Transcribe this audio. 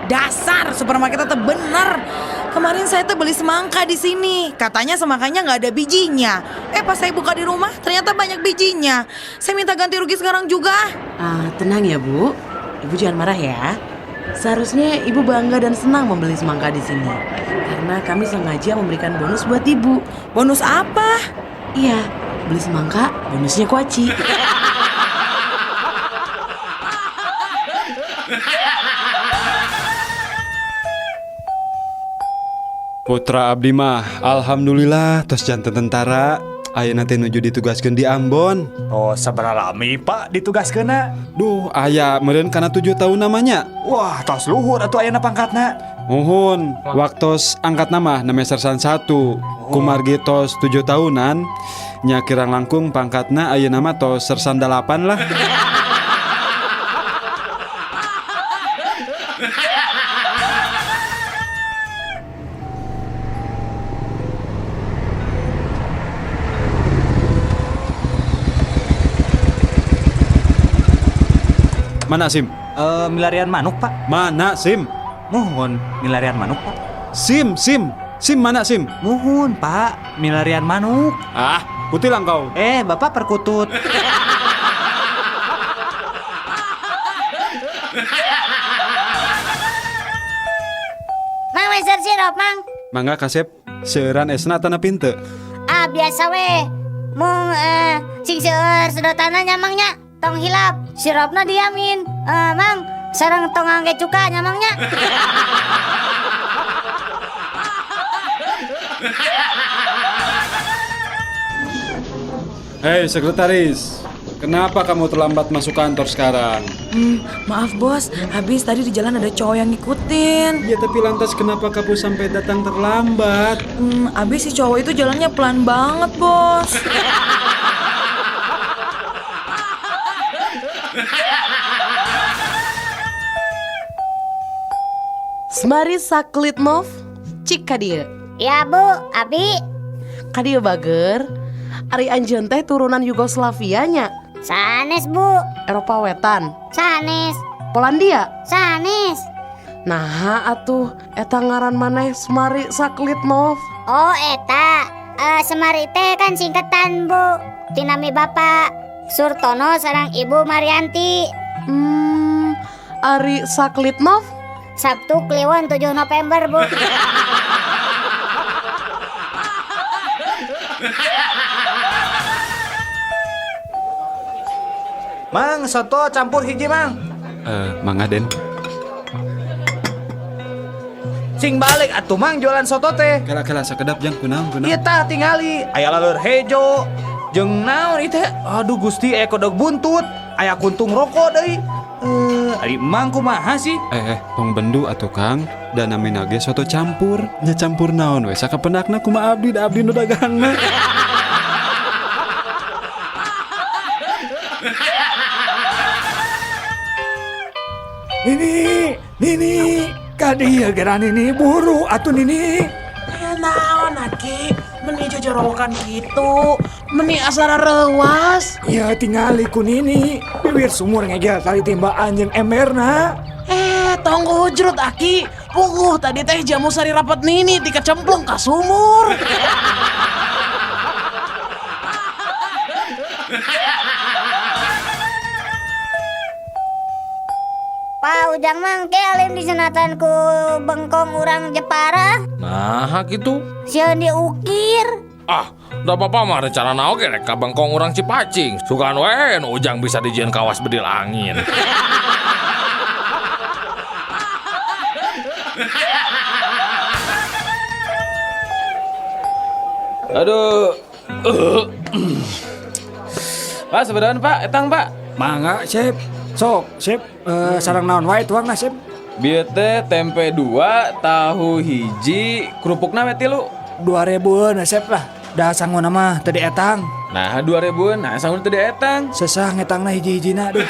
Dasar supermarket tetap bener. Kemarin saya tuh beli semangka di sini. Katanya semangkanya nggak ada bijinya. Pas saya buka di rumah ternyata banyak bijinya. Saya minta ganti rugi sekarang juga. Tenang ya Bu, Ibu jangan marah ya. Seharusnya Ibu bangga dan senang membeli semangka di sini. Karena kami sengaja memberikan bonus buat Ibu. Bonus apa? Iya, beli semangka, bonusnya kuaci. Putra abdi mah alhamdulillah tos janten tentara. Ayeuna teh nuju ditugaskeun di Ambon. Oh, sabaraha lami Pak ditugaskeunna? Duh, aya meureun kana 7 tahun namanya. Wah, tos luhur atuh ayeuna pangkatna. Muhun, waktos angkat nama sersan 1. Kumargi tos 7 tahunan. Nya kirang langkung pangkatna ayeuna mah tos sersan 8 lah. Mana SIM? Milarian manuk Pak. Mana SIM? Muhun, milarian manuk Pak. SIM mana SIM? Muhun Pak, milarian manuk. Ah, kutilang kau. Bapak perkutut. Mang meser sirup, Mang. Mangga kasep seueuran esna tanah pinte. Biasa we. Mung sing seueur sedotanna nyamangnya. Tong hilap, sirupna diamin. Mang, sareng tong angge cuka nyamangnya. Hei sekretaris, kenapa kamu terlambat masuk kantor sekarang? Maaf bos, habis tadi di jalan ada cowok yang ngikutin. Ya tapi lantas kenapa kamu sampai datang terlambat? Habis si cowok itu jalannya pelan banget bos. Semari Saklitnov, cik kadieu. Ya Bu, Abi. Kadieu bager, ari anjeun teh turunan Yugoslavia nya. Sanes Bu, Eropa Wetan, sanes, Polandia. sanes. Nah atuh, eta ngaran maneh Semari Saklitnov. Oh eta, Semari teh kan singkatan Bu. Tinami Bapak Surtono sareng Ibu Marianti. Ari Saklitnov. Sabtu Kliwon 7 November Bu. Mang, soto campur hiji Mang. Mangga Den. Sing balik atuh Mang jualan soto teh. Kala sakedap jang kunaon. Ieu tah tingali aya laleur hejo jeung naon ieu teh. Aduh Gusti kodok buntut, aya kuntung rokok deui. Ari Mang kumaha sih? Tong bendu atuh Kang. Dan namina ge soto campur. Nya campur naon we sakapenakna kumaha abdi da abdi nu dagangna. Nini, kadieu geran Nini buru atuh Nini. Naon Aki, meni jojorokan gitu, meni asal rewas. Ya tingali ku Nini, bibir sumur ngegel kali timbaan jeung emberna. Tong ujrut Aki, tadi teh jamu sari rapat nini tika cemplung ka sumur. Pak Ujang Mang ke alim disenatan ku bengkong urang Jepara. Nah gitu. Sieun diukir. Da apa-apa mah rencana naon ge rek ka bengkong urang Cipacing. Sugan we nu Ujang bisa dijieun kawas bedil angin. Aduh. Pak, sebenarnya Pak, etang Pak. Mangga, Sep. Sok, Sep. Sareng naon wae tuangna, Sep. Bieu teh tempe 2, tahu hiji, kerupukna we 3. 2000 Sep lah. Da sangguna mah teu dietang. Nah, 2000-an, nah sangun teu dietang. Sesah ngetangna hiji-hijina, duh.